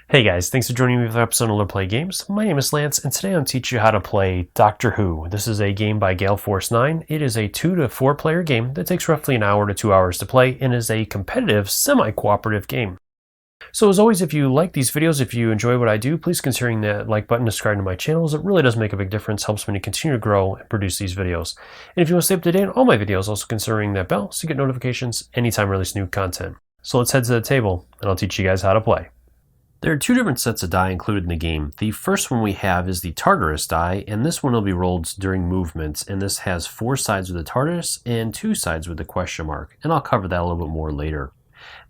Hey guys, thanks for joining me for the episode of Let's Play Games. My name is Lance, and today I'm teaching you how to play Doctor Who. This is a game by Gale Force 9. It is a 2 to 4 player game that takes roughly an hour to 2 hours to play and is a competitive, semi-cooperative game. So as always, if you like these videos, if you enjoy what I do, please consider hitting that like button, subscribe to my channel, as it really does make a big difference, helps me to continue to grow and produce these videos. And if you want to stay up to date on all my videos, also consider ringing that bell so you get notifications anytime I release new content. So let's head to the table, and I'll teach you guys how to play. There are two different sets of die included in the game. The first one we have is the Tardis die, and this one will be rolled during movements, and this has 4 sides with the Tardis and 2 sides with the question mark, and I'll cover that a little bit more later.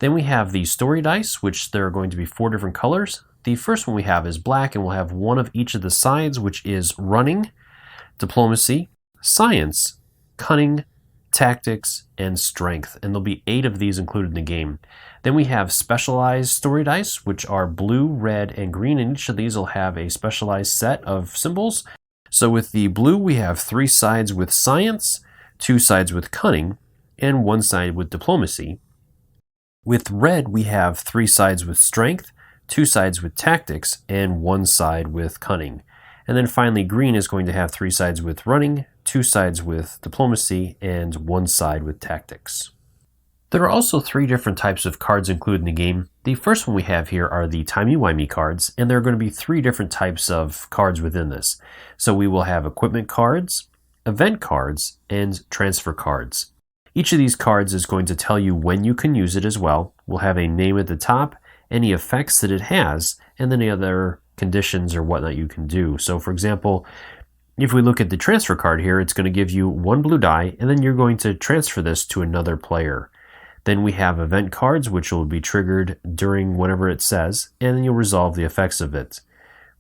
Then we have the story dice, which there are going to be 4 different colors. The first one we have is black, and we'll have one of each of the sides, which is running, diplomacy, science, cunning, tactics, and strength, and there'll be 8 of these included in the game. Then we have specialized story dice, which are blue, red, and green, and each of these will have a specialized set of symbols. So with the blue, we have 3 sides with science, 2 sides with cunning, and 1 side with diplomacy. With red, we have 3 sides with strength, 2 sides with tactics, and 1 side with cunning. And then finally, green is going to have 3 sides with running, 2 sides with diplomacy, and 1 side with tactics. There are also 3 different types of cards included in the game. The first one we have here are the timey-wimey cards, and there are going to be 3 different types of cards within this. So we will have equipment cards, event cards, and transfer cards. Each of these cards is going to tell you when you can use it as well. We'll have a name at the top, any effects that it has, and then any other conditions or whatnot you can do. So for example, if we look at the transfer card here, it's going to give you 1 blue die, and then you're going to transfer this to another player. Then we have event cards, which will be triggered during whenever it says, and then you'll resolve the effects of it.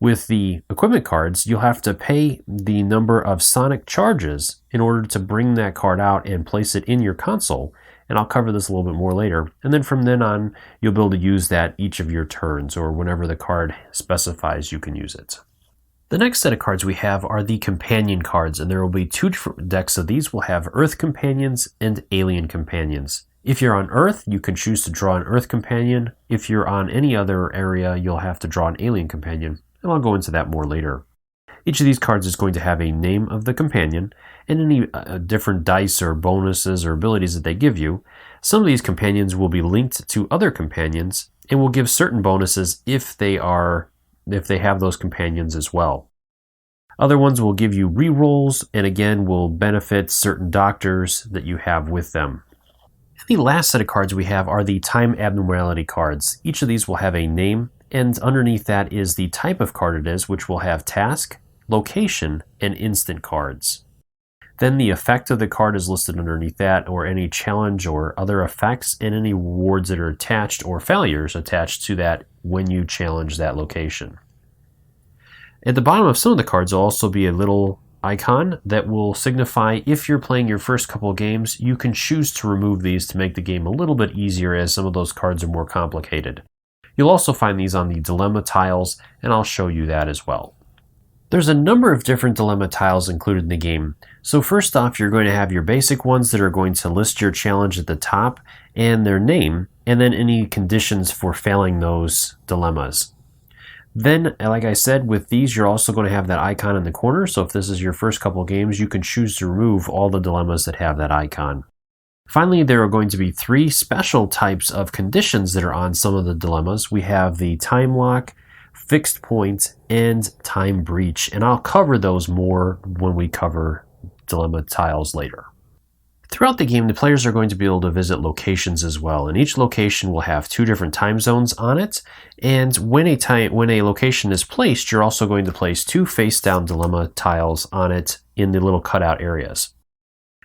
With the equipment cards, you'll have to pay the number of sonic charges in order to bring that card out and place it in your console, and I'll cover this a little bit more later. And then from then on, you'll be able to use that each of your turns, or whenever the card specifies you can use it. The next set of cards we have are the companion cards, and there will be 2 different decks of these. We'll have Earth Companions and Alien Companions. If you're on Earth, you can choose to draw an Earth Companion. If you're on any other area, you'll have to draw an Alien Companion, and I'll go into that more later. Each of these cards is going to have a name of the companion and any different dice or bonuses or abilities that they give you. Some of these companions will be linked to other companions and will give certain bonuses if they have those companions as well. Other ones will give you rerolls and again will benefit certain doctors that you have with them. The last set of cards we have are the time abnormality cards. Each of these will have a name, and underneath that is the type of card it is, which will have task, location, and instant cards. Then the effect of the card is listed underneath that, or any challenge or other effects, and any rewards that are attached or failures attached to that when you challenge that location. At the bottom of some of the cards will also be a little icon that will signify if you're playing your first couple of games, you can choose to remove these to make the game a little bit easier, as some of those cards are more complicated. You'll also find these on the dilemma tiles, and I'll show you that as well. There's a number of different dilemma tiles included in the game. So first off, you're going to have your basic ones that are going to list your challenge at the top and their name, and then any conditions for failing those dilemmas. Then, like I said, with these, you're also going to have that icon in the corner. So if this is your first couple of games, you can choose to remove all the dilemmas that have that icon. Finally, there are going to be 3 special types of conditions that are on some of the dilemmas. We have the time lock, fixed point, and time breach. And I'll cover those more when we cover dilemma tiles later. Throughout the game, the players are going to be able to visit locations as well, and each location will have 2 different time zones on it. And when a location is placed, you're also going to place 2 face-down dilemma tiles on it in the little cutout areas.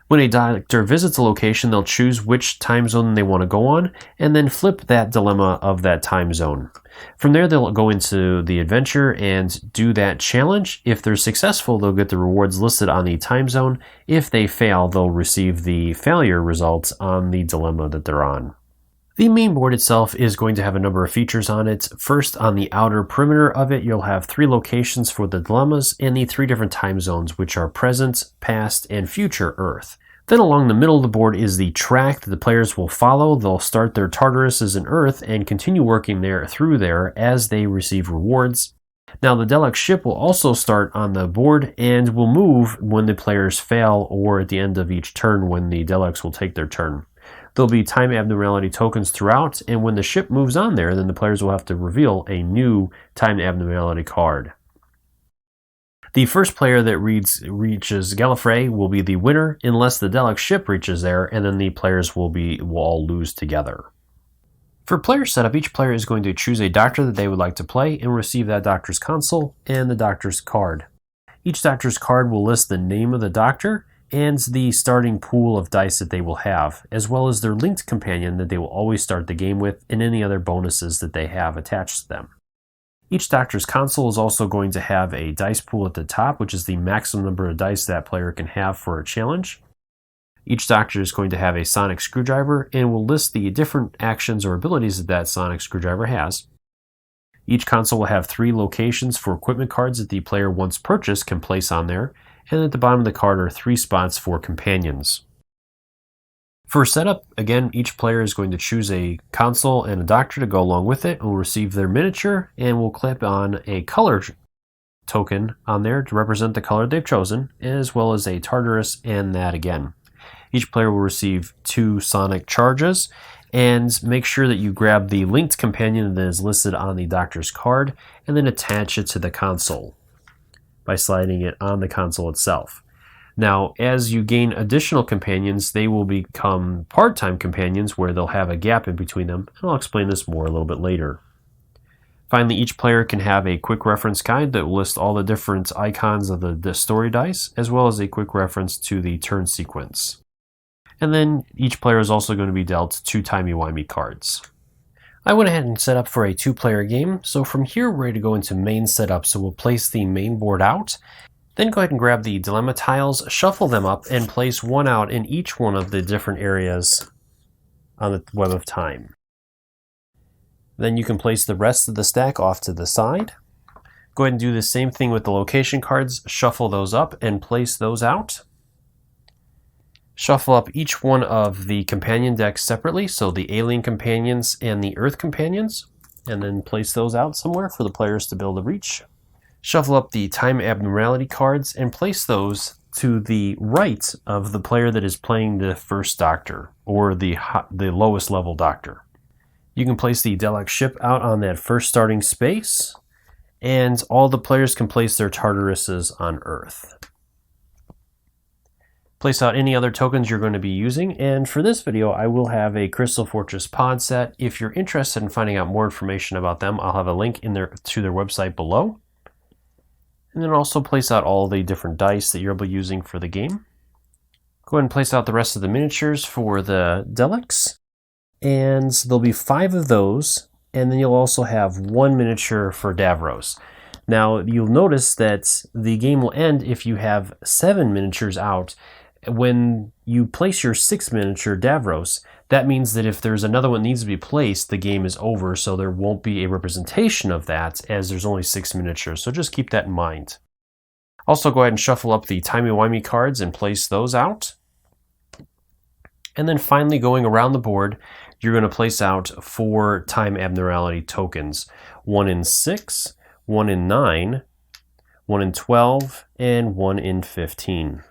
When a doctor visits a location, they'll choose which time zone they want to go on, and then flip that dilemma of that time zone. From there, they'll go into the adventure and do that challenge. If they're successful, they'll get the rewards listed on the time zone. If they fail, they'll receive the failure results on the dilemma that they're on. The main board itself is going to have a number of features on it. First, on the outer perimeter of it, you'll have 3 locations for the dilemmas and the 3 different time zones, which are present, past, and future Earth. Then along the middle of the board is the track that the players will follow. They'll start their Tardises in Earth and continue working through there as they receive rewards. Now the Dalek ship will also start on the board and will move when the players fail or at the end of each turn when the Daleks will take their turn. There'll be time abnormality tokens throughout, and when the ship moves on there, then the players will have to reveal a new time abnormality card. The first player that reaches Gallifrey will be the winner unless the Dalek ship reaches there, and then the players will all lose together. For player setup, each player is going to choose a doctor that they would like to play and receive that doctor's console and the doctor's card. Each doctor's card will list the name of the doctor and the starting pool of dice that they will have, as well as their linked companion that they will always start the game with and any other bonuses that they have attached to them. Each doctor's console is also going to have a dice pool at the top, which is the maximum number of dice that player can have for a challenge. Each doctor is going to have a sonic screwdriver and will list the different actions or abilities that sonic screwdriver has. Each console will have 3 locations for equipment cards that the player once purchased can place on there, and at the bottom of the card are 3 spots for companions. For setup, again, each player is going to choose a console and a doctor to go along with it, will receive their miniature, and will clip on a color token on there to represent the color they've chosen, as well as a Tardis and that again. Each player will receive 2 sonic charges, and make sure that you grab the linked companion that is listed on the doctor's card, and then attach it to the console by sliding it on the console itself. Now, as you gain additional companions, they will become part-time companions where they'll have a gap in between them, and I'll explain this more a little bit later. Finally, each player can have a quick reference guide that will list all the different icons of the story dice, as well as a quick reference to the turn sequence. And then each player is also going to be dealt 2 timey-wimey cards. I went ahead and set up for a 2-player game, so from here we're ready to go into main setup, so we'll place the main board out. Then go ahead and grab the dilemma tiles, shuffle them up, and place 1 out in each one of the different areas on the web of time. Then you can place the rest of the stack off to the side. Go ahead and do the same thing with the location cards, shuffle those up and place those out. Shuffle up each one of the companion decks separately, so the alien companions and the Earth companions, and then place those out somewhere for the players to be able to reach. Shuffle up the time abnormality cards and place those to the right of the player that is playing the first doctor, or the lowest level doctor. You can place the Dalek ship out on that first starting space, and all the players can place their Tardises on Earth. Place out any other tokens you're going to be using, and for this video I will have a Crystal Fortress pod set. If you're interested in finding out more information about them, I'll have a link in to their website below. And then also place out all the different dice that you'll be using for the game. Go ahead and place out the rest of the miniatures for the Daleks. And there'll be 5 of those, and then you'll also have 1 miniature for Davros. Now you'll notice that the game will end if you have 7 miniatures out. When you place your 6th miniature Davros, that means that if there's another one that needs to be placed, the game is over, so there won't be a representation of that as there's only 6 miniatures, so just keep that in mind. Also go ahead and shuffle up the timey-wimey cards and place those out. And then finally, going around the board, you're going to place out 4 time abnormality tokens. 1 in 6, 1 in 9, 1 in 12, and 1 in 15.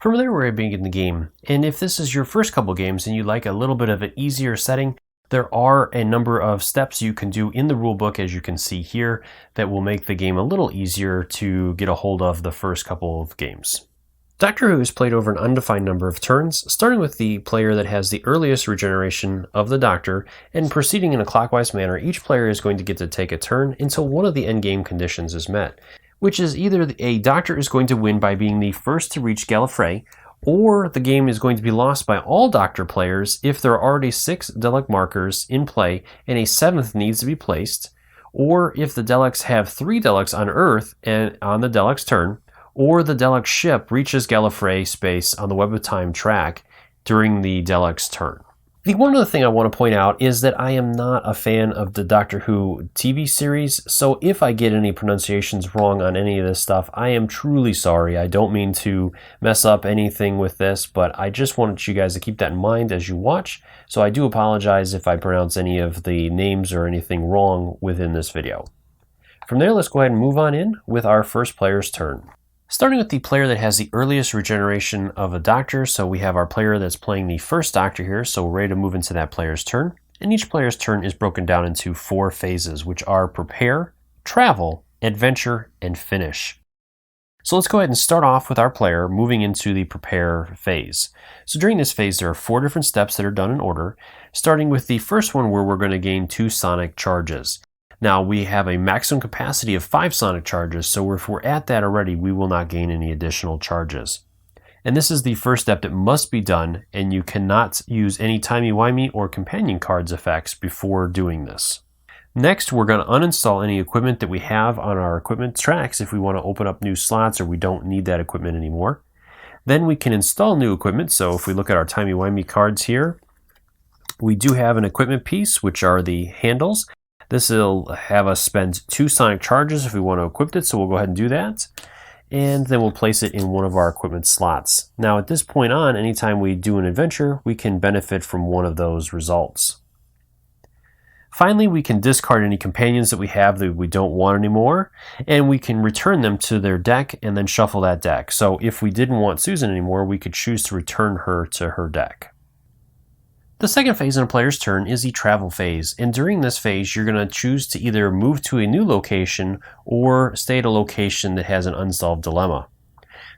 From there, we're going to begin the game, and if this is your first couple games and you like a little bit of an easier setting, there are a number of steps you can do in the rulebook, as you can see here, that will make the game a little easier to get a hold of the first couple of games. Doctor Who is played over an undefined number of turns, starting with the player that has the earliest regeneration of the Doctor, and proceeding in a clockwise manner. Each player is going to get to take a turn until one of the endgame conditions is met, which is either a Doctor is going to win by being the first to reach Gallifrey, or the game is going to be lost by all Doctor players if there are already 6 Dalek markers in play and a 7th needs to be placed, or if the Daleks have 3 Daleks on Earth and on the Dalek's turn, or the Dalek ship reaches Gallifrey space on the Web of Time track during the Dalek's turn. The one other thing I want to point out is that I am not a fan of the Doctor Who TV series, so if I get any pronunciations wrong on any of this stuff, I am truly sorry. I don't mean to mess up anything with this, but I just wanted you guys to keep that in mind as you watch, so I do apologize if I pronounce any of the names or anything wrong within this video. From there, let's go ahead and move on in with our first player's turn. Starting with the player that has the earliest regeneration of a Doctor, so we have our player that's playing the first Doctor here, so we're ready to move into that player's turn. And each player's turn is broken down into 4 phases, which are Prepare, Travel, Adventure, and Finish. So let's go ahead and start off with our player moving into the Prepare phase. So during this phase, there are 4 different steps that are done in order, starting with the first one where we're going to gain 2 sonic charges. Now, we have a maximum capacity of 5 sonic charges, so if we're at that already, we will not gain any additional charges. And this is the first step that must be done, and you cannot use any timey-wimey or companion cards effects before doing this. Next, we're going to uninstall any equipment that we have on our equipment tracks if we want to open up new slots or we don't need that equipment anymore. Then we can install new equipment, so if we look at our timey-wimey cards here, we do have an equipment piece, which are the handles. This will have us spend 2 sonic charges if we want to equip it, so we'll go ahead and do that. And then we'll place it in one of our equipment slots. Now at this point on, anytime we do an adventure, we can benefit from one of those results. Finally, we can discard any companions that we have that we don't want anymore, and we can return them to their deck and then shuffle that deck. So if we didn't want Susan anymore, we could choose to return her to her deck. The second phase in a player's turn is the travel phase, and during this phase you're going to choose to either move to a new location or stay at a location that has an unsolved dilemma.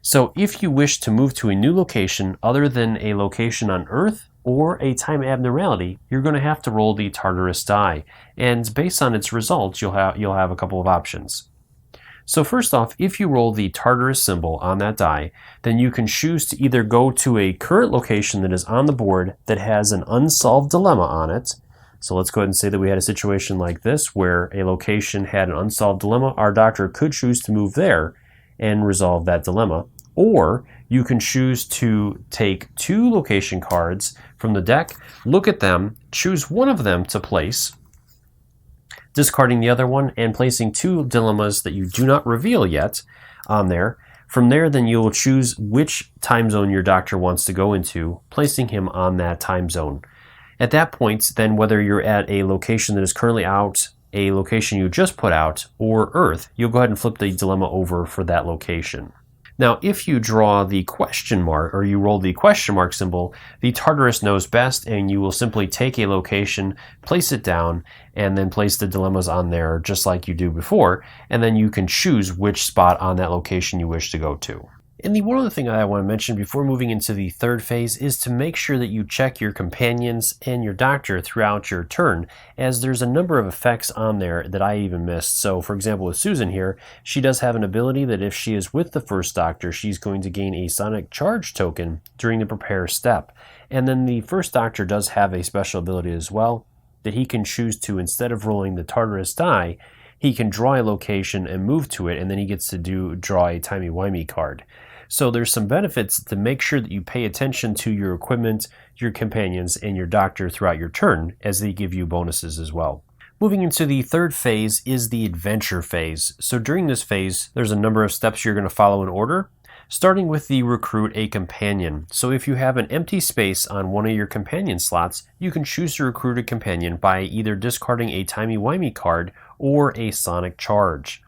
So if you wish to move to a new location other than a location on Earth or a time abnormality, you're going to have to roll the Tardis die, and based on its results you'll have a couple of options. So first off, if you roll the Tardis symbol on that die, then you can choose to either go to a current location that is on the board that has an unsolved dilemma on it. So let's go ahead and say that we had a situation like this where a location had an unsolved dilemma. Our Doctor could choose to move there and resolve that dilemma. Or you can choose to take 2 location cards from the deck, look at them, choose one of them to place, discarding the other one and placing 2 dilemmas that you do not reveal yet on there. From there, then you will choose which time zone your Doctor wants to go into, placing him on that time zone. At that point, then whether you're at a location that is currently out, a location you just put out, or Earth, you'll go ahead and flip the dilemma over for that location. Now, if you draw the question mark, or you roll the question mark symbol, the Tardis knows best, and you will simply take a location, place it down, and then place the dilemmas on there just like you do before, and then you can choose which spot on that location you wish to go to. And the one other thing I want to mention before moving into the third phase is to make sure that you check your companions and your Doctor throughout your turn, as there's a number of effects on there that I even missed. So for example with Susan here, she does have an ability that if she is with the first Doctor, she's going to gain a sonic charge token during the prepare step. And then the first Doctor does have a special ability as well, that he can choose to, instead of rolling the Tardis die, he can draw a location and move to it, and then he gets to draw a timey-wimey card. So there's some benefits to make sure that you pay attention to your equipment, your companions, and your Doctor throughout your turn, as they give you bonuses as well. Moving into the third phase is the adventure phase. So during this phase, there's a number of steps you're going to follow in order, starting with the recruit a companion. So if you have an empty space on one of your companion slots, you can choose to recruit a companion by either discarding a timey-wimey card or a sonic charge.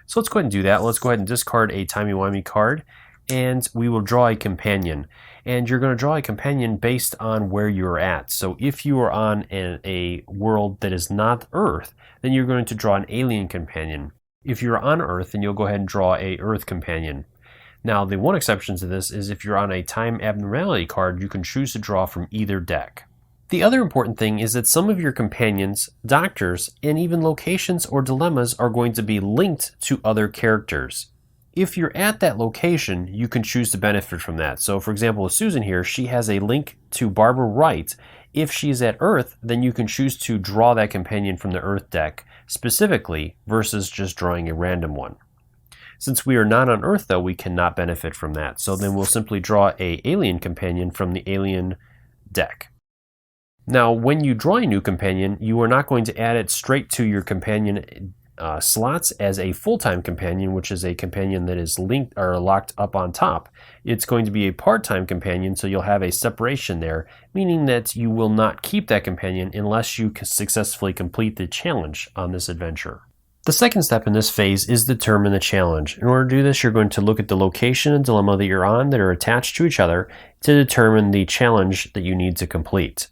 So let's go ahead and do that. Let's go ahead and discard a timey-wimey card, and we will draw a companion. And you're going to draw a companion based on where you're at. So if you are on a world that is not Earth, then you're going to draw an alien companion. If you're on Earth, then you'll go ahead and draw a Earth companion. Now, the one exception to this is if you're on a time abnormality card, you can choose to draw from either deck. The other important thing is that some of your companions, Doctors, and even locations or dilemmas are going to be linked to other characters. If you're at that location, you can choose to benefit from that. So for example, with Susan here, she has a link to Barbara Wright. If she's at Earth, then you can choose to draw that companion from the Earth deck specifically versus just drawing a random one. Since we are not on Earth though, we cannot benefit from that. So then we'll simply draw a alien companion from the alien deck. Now, when you draw a new companion, you are not going to add it straight to your companion slots as a full-time companion, which is a companion that is linked or locked up on top. It's going to be a part-time companion, so you'll have a separation there, meaning that you will not keep that companion unless you successfully complete the challenge on this adventure. The second step in this phase is determine the challenge. In order to do this, you're going to look at the location and dilemma that you're on that are attached to each other to determine the challenge that you need to complete.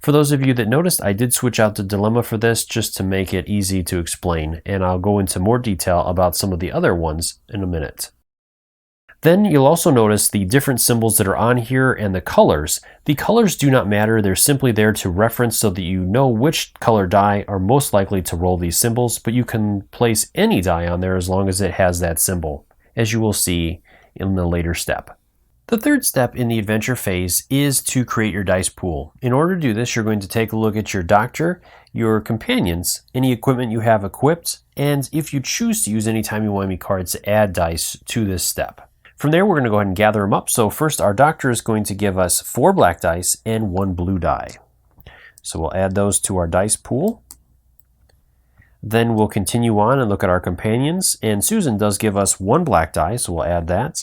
For those of you that noticed, I did switch out the dilemma for this just to make it easy to explain, and I'll go into more detail about some of the other ones in a minute. Then you'll also notice the different symbols that are on here and the colors. The colors do not matter, they're simply there to reference so that you know which color die are most likely to roll these symbols, but you can place any die on there as long as it has that symbol, as you will see in the later step. The third step in the adventure phase is to create your dice pool. In order to do this, you're going to take a look at your doctor, your companions, any equipment you have equipped, and if you choose to use any timey-wimey cards to add dice to this step. From there, we're going to go ahead and gather them up. So first, our doctor is going to give us 4 black dice and 1 blue die. So we'll add those to our dice pool. Then we'll continue on and look at our companions, and Susan does give us 1 black die, so we'll add that.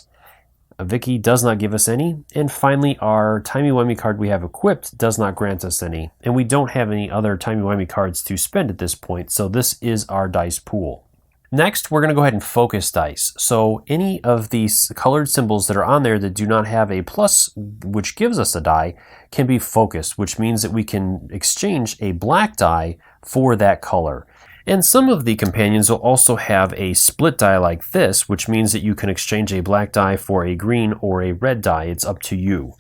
Vicky does not give us any, and finally our timey-wimey card we have equipped does not grant us any, and we don't have any other timey-wimey cards to spend at this point, so this is our dice pool. Next, we're going to go ahead and focus dice. So any of these colored symbols that are on there that do not have a plus, which gives us a die, can be focused, which means that we can exchange a black die for that color. And some of the companions will also have a split die like this, which means that you can exchange a black die for a green or a red die. It's up to you.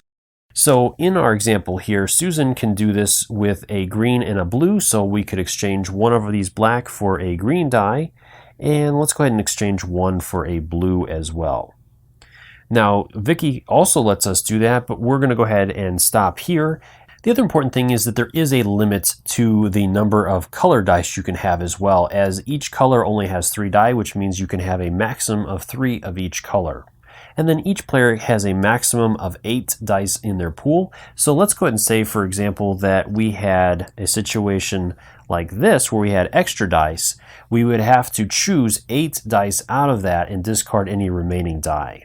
So in our example here, Susan can do this with a green and a blue, so we could exchange one of these black for a green die, and let's go ahead and exchange one for a blue as well. Now, Vicky also lets us do that, but we're going to go ahead and stop here. The other important thing is that there is a limit to the number of color dice you can have as well, as each color only has 3 die, which means you can have a maximum of 3 of each color. And then each player has a maximum of 8 dice in their pool. So let's go ahead and say, for example, that we had a situation like this where we had extra dice. We would have to choose 8 dice out of that and discard any remaining die.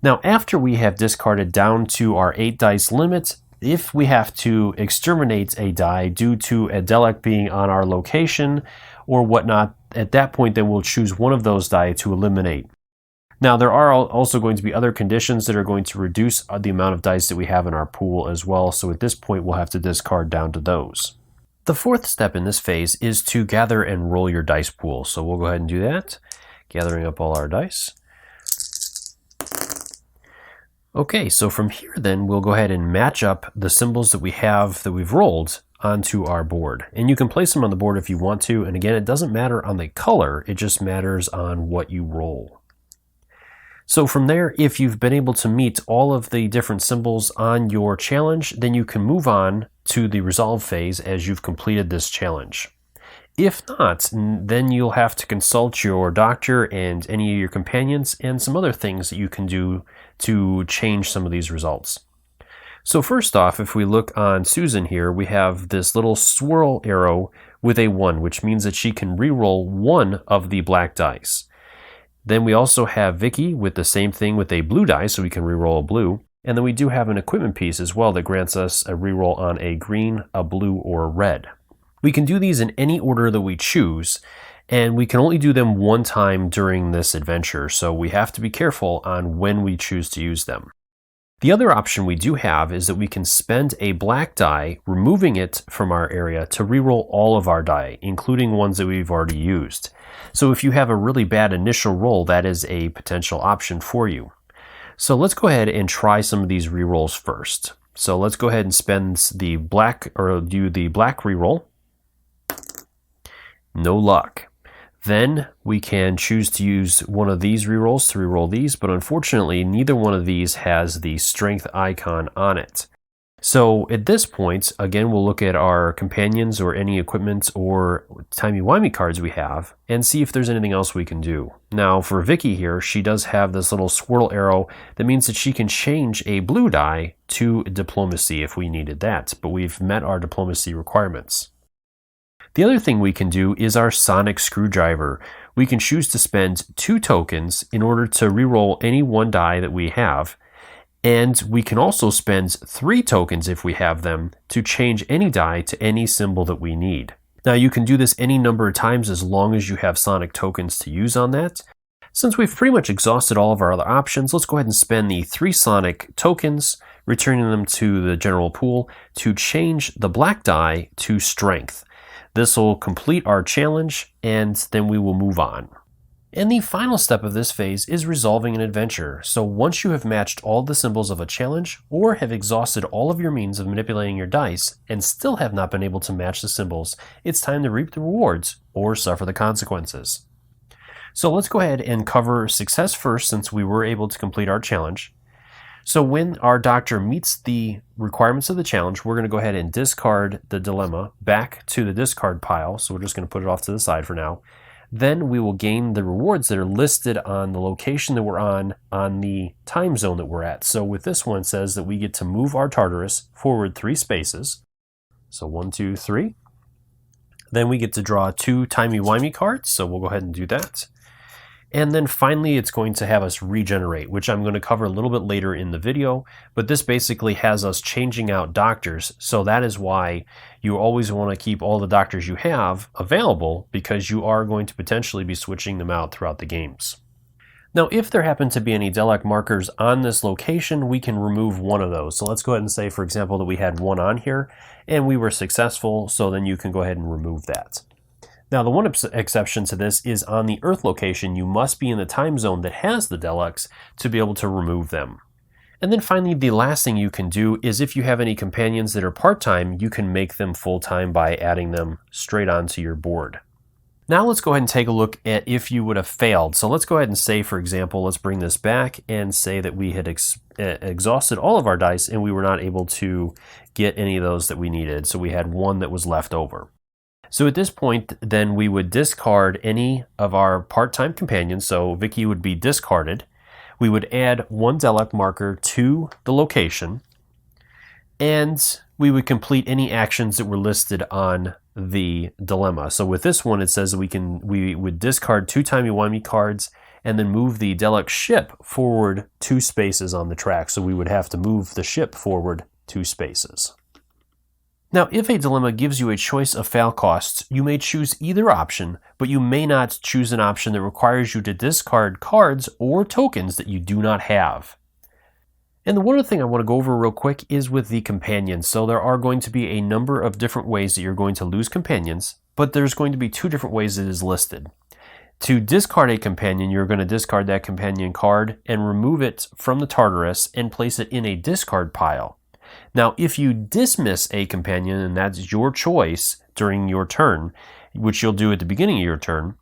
Now, after we have discarded down to our 8 dice limit, if we have to exterminate a die due to a Dalek being on our location or whatnot, at that point then we'll choose one of those die to eliminate. Now there are also going to be other conditions that are going to reduce the amount of dice that we have in our pool as well, so at this point we'll have to discard down to those. The fourth step in this phase is to gather and roll your dice pool, so we'll go ahead and do that, gathering up all our dice. Okay, so from here then we'll go ahead and match up the symbols that we have that we've rolled onto our board. And you can place them on the board if you want to, and again, it doesn't matter on the color, it just matters on what you roll. So from there, if you've been able to meet all of the different symbols on your challenge, then you can move on to the resolve phase as you've completed this challenge. If not, then you'll have to consult your doctor and any of your companions and some other things that you can do to change some of these results. So first off, if we look on Susan here, we have this little swirl arrow with a 1, which means that she can re-roll 1 of the black dice. Then we also have Vicky with the same thing with a blue die, so we can re-roll a blue. And then we do have an equipment piece as well that grants us a re-roll on a green, a blue, or a red. We can do these in any order that we choose, and we can only do them one time during this adventure, so we have to be careful on when we choose to use them. The other option we do have is that we can spend a black die, removing it from our area, to reroll all of our die, including ones that we've already used. So if you have a really bad initial roll, that is a potential option for you. So let's go ahead and try some of these rerolls first. So let's go ahead and spend the black, or do the black reroll. No luck. Then we can choose to use one of these rerolls to reroll these, but unfortunately neither one of these has the strength icon on it. So at this point, again, we'll look at our companions or any equipment or timey-wimey cards we have and see if there's anything else we can do. Now for Vicky here, she does have this little swirl arrow that means that she can change a blue die to diplomacy if we needed that, but we've met our diplomacy requirements. The other thing we can do is our sonic screwdriver. We can choose to spend 2 tokens in order to reroll any one die that we have. And we can also spend 3 tokens if we have them to change any die to any symbol that we need. Now you can do this any number of times as long as you have sonic tokens to use on that. Since we've pretty much exhausted all of our other options, let's go ahead and spend the 3 sonic tokens, returning them to the general pool to change the black die to strength. This will complete our challenge and then we will move on. And the final step of this phase is resolving an adventure. So once you have matched all the symbols of a challenge or have exhausted all of your means of manipulating your dice and still have not been able to match the symbols, it's time to reap the rewards or suffer the consequences. So let's go ahead and cover success first since we were able to complete our challenge. So when our doctor meets the requirements of the challenge, we're going to go ahead and discard the dilemma back to the discard pile. So we're just going to put it off to the side for now. Then we will gain the rewards that are listed on the location that we're on the time zone that we're at. So with this one, it says that we get to move our Tardis forward 3 spaces. So 1, 2, 3. Then we get to draw 2 timey-wimey cards. So we'll go ahead and do that. And then finally, it's going to have us regenerate, which I'm going to cover a little bit later in the video. But this basically has us changing out doctors. So that is why you always want to keep all the doctors you have available, because you are going to potentially be switching them out throughout the games. Now, if there happen to be any Dalek markers on this location, we can remove one of those. So let's go ahead and say, for example, that we had one on here and we were successful. So then you can go ahead and remove that. Now, the one exception to this is on the Earth location, you must be in the time zone that has the Daleks to be able to remove them. And then finally, the last thing you can do is if you have any companions that are part-time, you can make them full-time by adding them straight onto your board. Now let's go ahead and take a look at if you would have failed. So let's go ahead and say, for example, let's bring this back and say that we had exhausted all of our dice and we were not able to get any of those that we needed. So we had one that was left over. So at this point, then we would discard any of our part-time companions. So Vicky would be discarded. We would add 1 Dalek marker to the location, and we would complete any actions that were listed on the dilemma. So with this one, it says that we would discard 2 timey-wimey cards and then move the Dalek ship forward 2 spaces on the track. So we would have to move the ship forward 2 spaces. Now, if a dilemma gives you a choice of fail costs, you may choose either option, but you may not choose an option that requires you to discard cards or tokens that you do not have. And the one other thing I want to go over real quick is with the companions. So there are going to be a number of different ways that you're going to lose companions, but there's going to be 2 different ways it is listed. To discard a companion, you're going to discard that companion card and remove it from the Tardis and place it in a discard pile. Now, if you dismiss a companion, and that's your choice during your turn, which you'll do at the beginning of your turn,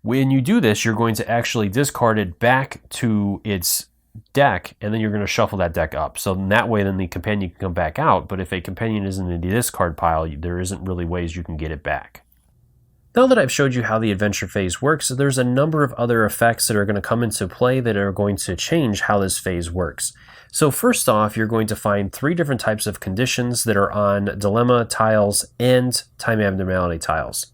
when you do this, you're going to actually discard it back to its deck, and then you're going to shuffle that deck up. So in that way, then the companion can come back out, but if a companion is in the discard pile, there isn't really ways you can get it back. Now that I've showed you how the adventure phase works, there's a number of other effects that are going to come into play that are going to change how this phase works. So first off, you're going to find 3 different types of conditions that are on dilemma tiles and time abnormality tiles.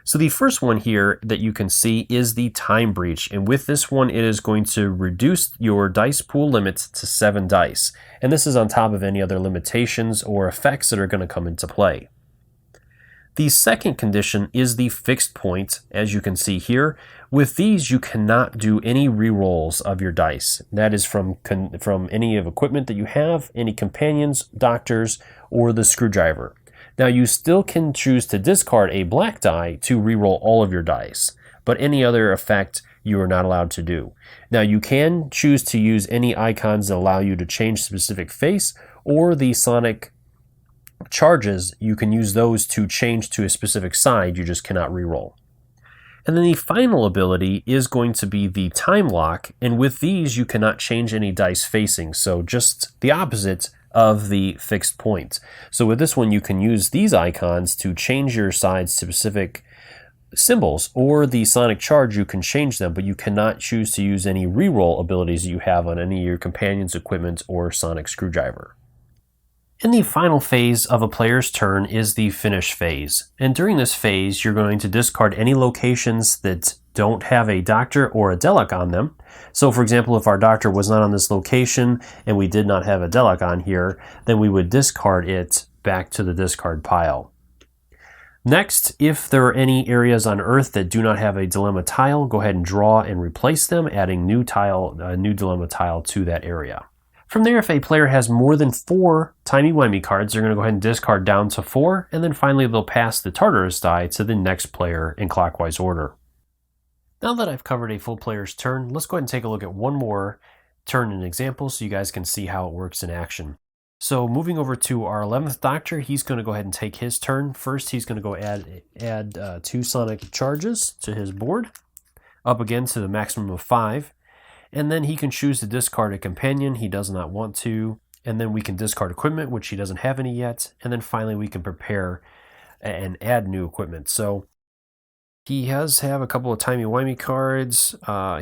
So the first one here that you can see is the time breach, and with this one it is going to reduce your dice pool limit to 7 dice, and this is on top of any other limitations or effects that are going to come into play. The second condition is the fixed point, as you can see here. With these, you cannot do any rerolls of your dice. That is from any of equipment that you have, any companions, doctors, or the screwdriver. Now, you still can choose to discard a black die to reroll all of your dice, but any other effect you are not allowed to do. Now, you can choose to use any icons that allow you to change specific face, or the sonic charges, you can use those to change to a specific side, you just cannot reroll. And then the final ability is going to be the time lock, and with these you cannot change any dice facing, so just the opposite of the fixed point. So with this one, you can use these icons to change your sides to specific symbols, or the sonic charge, you can change them, but you cannot choose to use any reroll abilities you have on any of your companions' equipment or sonic screwdriver. And the final phase of a player's turn is the finish phase. And during this phase, you're going to discard any locations that don't have a doctor or a Dalek on them. So for example, if our doctor was not on this location and we did not have a Dalek on here, then we would discard it back to the discard pile. Next, if there are any areas on Earth that do not have a dilemma tile, go ahead and draw and replace them, adding new dilemma tile to that area. From there, if a player has more than 4 timey-wimey cards, they're going to go ahead and discard down to 4, and then finally they'll pass the Tardis die to the next player in clockwise order. Now that I've covered a full player's turn, let's go ahead and take a look at one more turn and example so you guys can see how it works in action. So moving over to our 11th Doctor, he's going to go ahead and take his turn. First, he's going to go add 2 sonic charges to his board, up again to the maximum of 5. And then he can choose to discard a companion he does not want to. And then we can discard equipment, which he doesn't have any yet. And then finally, we can prepare and add new equipment. So he has a couple of timey-wimey cards.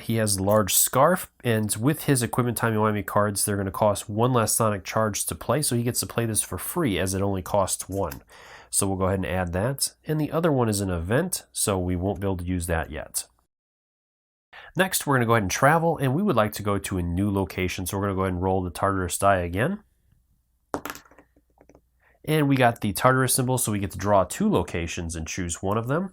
He has a large scarf, and with his equipment timey-wimey cards, they're going to cost 1 less sonic charge to play, so he gets to play this for free as it only costs 1. So we'll go ahead and add that. And the other one is an event, so we won't be able to use that yet. Next, we're going to go ahead and travel, and we would like to go to a new location, so we're going to go ahead and roll the Tardis die again. And we got the Tardis symbol, so we get to draw 2 locations and choose one of them.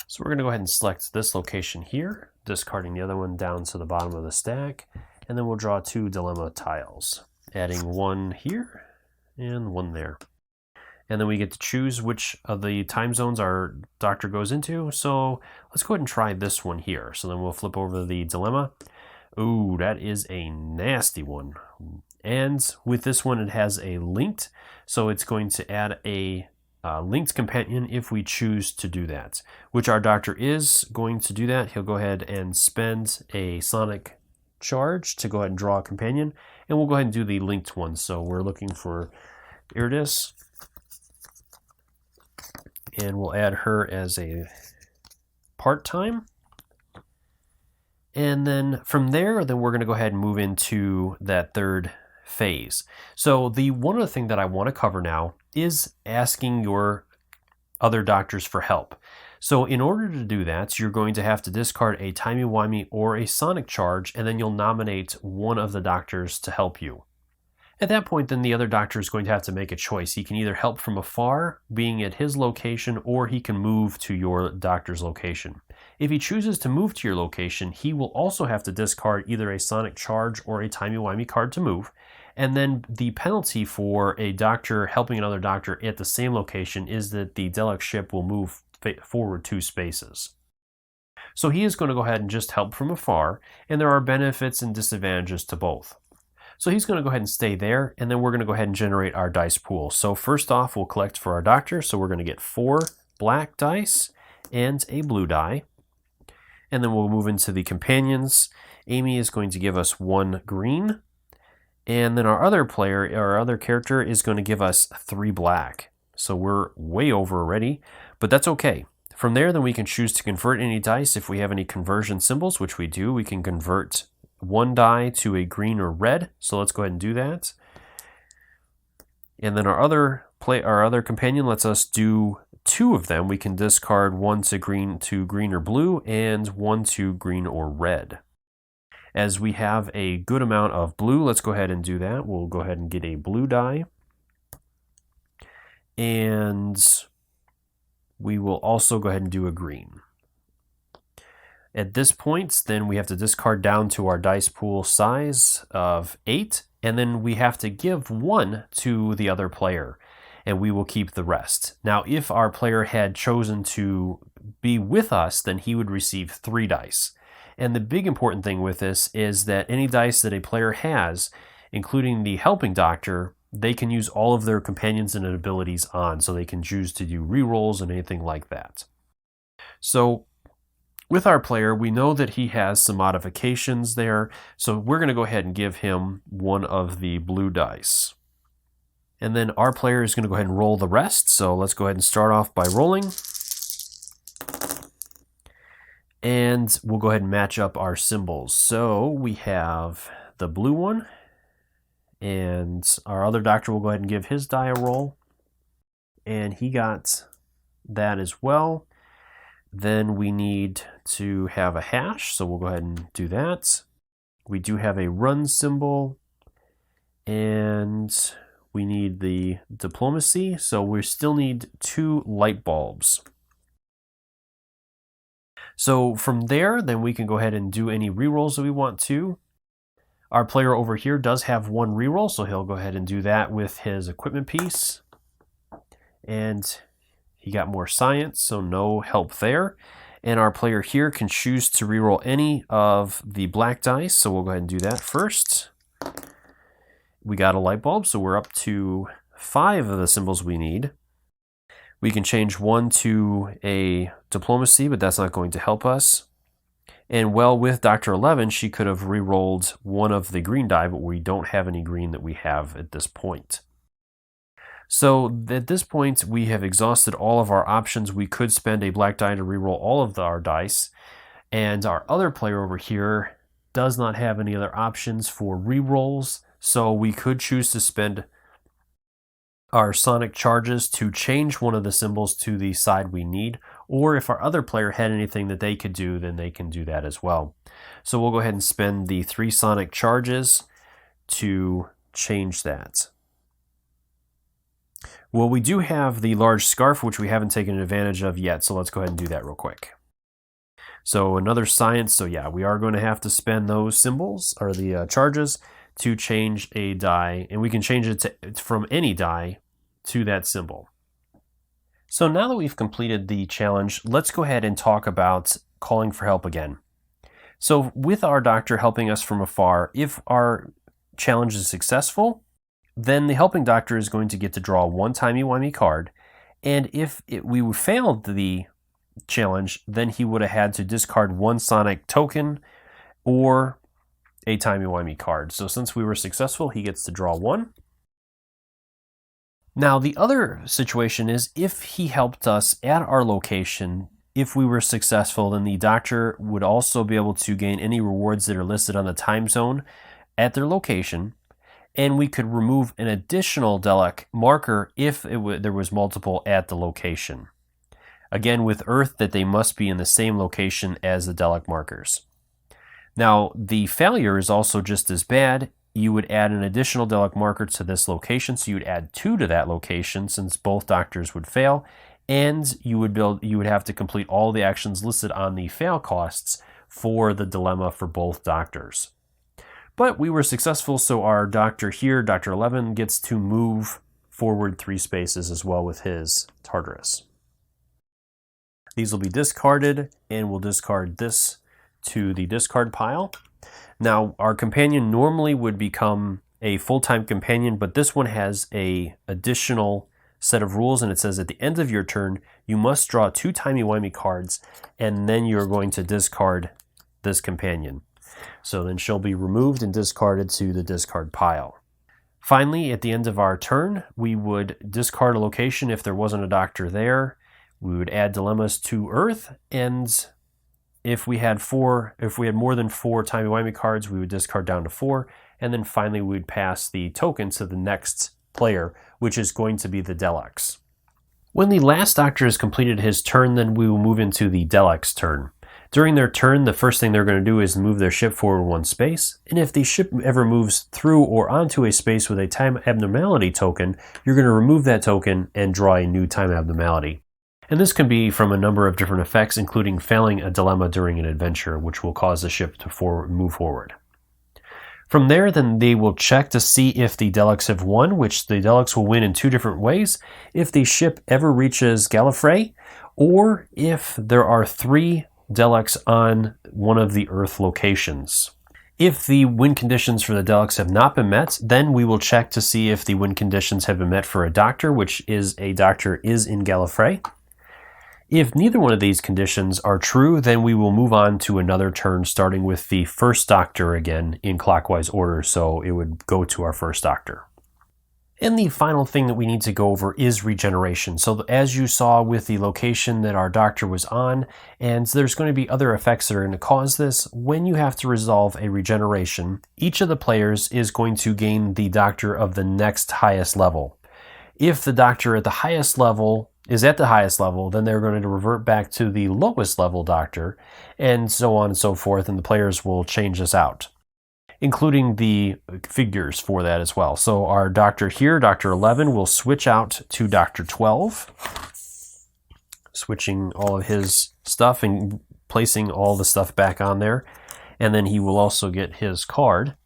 So we're going to go ahead and select this location here, discarding the other one down to the bottom of the stack, and then we'll draw 2 dilemma tiles, adding 1 here and 1 there. And then we get to choose which of the time zones our doctor goes into. So let's go ahead and try this one here. So then we'll flip over the dilemma. Ooh, that is a nasty one. And with this one, it has a linked, so it's going to add a linked companion if we choose to do that, which our doctor is going to do that. He'll go ahead and spend a sonic charge to go ahead and draw a companion, and we'll go ahead and do the linked one. So we're looking for Tardis, and we'll add her as a part-time. And then from there, we're going to go ahead and move into that third phase. So the one other thing that I want to cover now is asking your other doctors for help. So in order to do that, you're going to have to discard a timey-wimey or a sonic charge, and then you'll nominate one of the doctors to help you. At that point, then the other doctor is going to have to make a choice. He can either help from afar, being at his location, or he can move to your doctor's location. If he chooses to move to your location, he will also have to discard either a sonic charge or a timey-wimey card to move. And then the penalty for a doctor helping another doctor at the same location is that the Dalek ship will move forward 2 spaces. So he is going to go ahead and just help from afar, and there are benefits and disadvantages to both. So he's going to go ahead and stay there, and then we're going to go ahead and generate our dice pool. So first off, we'll collect for our doctor. So we're going to get 4 black dice and a blue die. And then we'll move into the companions. Amy is going to give us 1 green. And then our other character is going to give us 3 black. So we're way over already, but that's okay. From there, then we can choose to convert any dice. If we have any conversion symbols, which we do, we can convert 1 die to a green or red. So let's go ahead and do that. And then our other companion lets us do 2 of them. We can discard 1 to green or blue, and 1 to green or red. As we have a good amount of blue, let's go ahead and do that. We'll go ahead and get a blue die. And we will also go ahead and do a green. At this point, then we have to discard down to our dice pool size of 8, and then we have to give 1 to the other player, and we will keep the rest. Now, if our player had chosen to be with us, then he would receive 3 dice. And the big important thing with this is that any dice that a player has, including the helping doctor, they can use all of their companions and abilities on, so they can choose to do rerolls and anything like that. So With our player, we know that he has some modifications there, so we're going to go ahead and give him one of the blue dice. And then our player is going to go ahead and roll the rest, so let's go ahead and start off by rolling. And we'll go ahead and match up our symbols. So we have the blue one, and our other doctor will go ahead and give his die a roll. And he got that as well. Then we need to have a hash, so we'll go ahead and do that. We do have a run symbol, and we need the diplomacy, so we still need 2 light bulbs. So from there, then we can go ahead and do any rerolls that we want to. Our player over here does have 1 reroll, so he'll go ahead and do that with his equipment piece. And he got more science, so no help there. And our player here can choose to reroll any of the black dice, so we'll go ahead and do that first. We got a light bulb, so we're up to 5 of the symbols we need. We can change 1 to a diplomacy, but that's not going to help us. And well, with Dr. 11, she could have rerolled 1 of the green die, but we don't have any green that we have at this point. So at this point, we have exhausted all of our options. We could spend a black die to reroll all of our dice. And our other player over here does not have any other options for rerolls. So we could choose to spend our sonic charges to change one of the symbols to the side we need. Or if our other player had anything that they could do, then they can do that as well. So we'll go ahead and spend the 3 sonic charges to change that. Well, we do have the large scarf, which we haven't taken advantage of yet, so let's go ahead and do that real quick. So another science, so yeah, we are going to have to spend those symbols, or the charges, to change a die, and we can change it from any die to that symbol. So now that we've completed the challenge, let's go ahead and talk about calling for help again. So with our doctor helping us from afar, if our challenge is successful, then the helping doctor is going to get to draw 1 timey-wimey card, and if we failed the challenge, then he would have had to discard 1 sonic token or a timey-wimey card. So since we were successful, he gets to draw 1. Now the other situation is if he helped us at our location, if we were successful, then the doctor would also be able to gain any rewards that are listed on the time zone at their location. And we could remove an additional Dalek marker if there was multiple at the location. Again, with Earth, that they must be in the same location as the Dalek markers. Now, the failure is also just as bad. You would add an additional Dalek marker to this location, so you would add 2 to that location since both doctors would fail, and you would have to complete all the actions listed on the fail costs for the dilemma for both doctors. But we were successful, so our doctor here, Dr. 11, gets to move forward 3 spaces as well with his Tardis. These will be discarded, and we'll discard this to the discard pile. Now, our companion normally would become a full-time companion, but this one has an additional set of rules, and it says at the end of your turn, you must draw 2 timey-wimey cards, and then you're going to discard this companion. So then she'll be removed and discarded to the discard pile. Finally, at the end of our turn, we would discard a location if there wasn't a doctor there. We would add dilemmas to Earth, and if we had more than 4 timey-wimey cards, we would discard down to 4, and then finally we would pass the token to the next player, which is going to be the Daleks. When the last doctor has completed his turn, then we will move into the Daleks' turn. During their turn, the first thing they're going to do is move their ship forward 1 space, and if the ship ever moves through or onto a space with a time abnormality token, you're going to remove that token and draw a new time abnormality. And this can be from a number of different effects, including failing a dilemma during an adventure, which will cause the ship to move forward. From there, then they will check to see if the Daleks have won, which the Daleks will win in 2 different ways. If the ship ever reaches Gallifrey, or if there are 3 Daleks on one of the Earth locations. If the win conditions for the Daleks have not been met, then we will check to see if the win conditions have been met for a doctor, which is a doctor is in Gallifrey. If neither one of these conditions are true, then we will move on to another turn, starting with the first Doctor again in clockwise order, so it would go to our first Doctor. And the final thing that we need to go over is regeneration. So as you saw with the location that our Doctor was on, and there's going to be other effects that are going to cause this, when you have to resolve a regeneration, each of the players is going to gain the Doctor of the next highest level. If the Doctor at the highest level is at the highest level, then they're going to revert back to the lowest level Doctor, and so on and so forth, and the players will change this out, including the figures for that as well. So our Doctor here, Doctor 11, will switch out to Doctor 12, switching all of his stuff and placing all the stuff back on there. And then he will also get his card.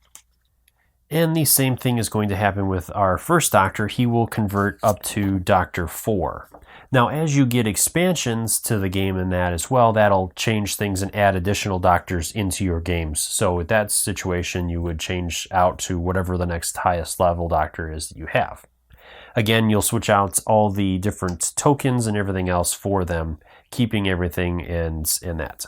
And the same thing is going to happen with our first Doctor. He will convert up to Doctor 4. Now, as you get expansions to the game in that as well, that'll change things and add additional Doctors into your games. So with that situation, you would change out to whatever the next highest level Doctor is that you have. Again, you'll switch out all the different tokens and everything else for them, keeping everything in that.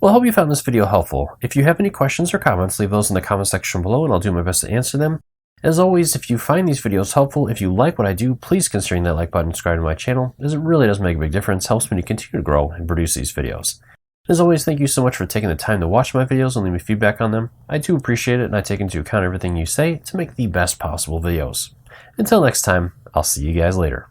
Well, I hope you found this video helpful. If you have any questions or comments, leave those in the comment section below and I'll do my best to answer them. As always, if you find these videos helpful, if you like what I do, please consider that like button and subscribe to my channel, as it really does make a big difference, helps me to continue to grow and produce these videos. As always, thank you so much for taking the time to watch my videos and leave me feedback on them. I do appreciate it, and I take into account everything you say to make the best possible videos. Until next time, I'll see you guys later.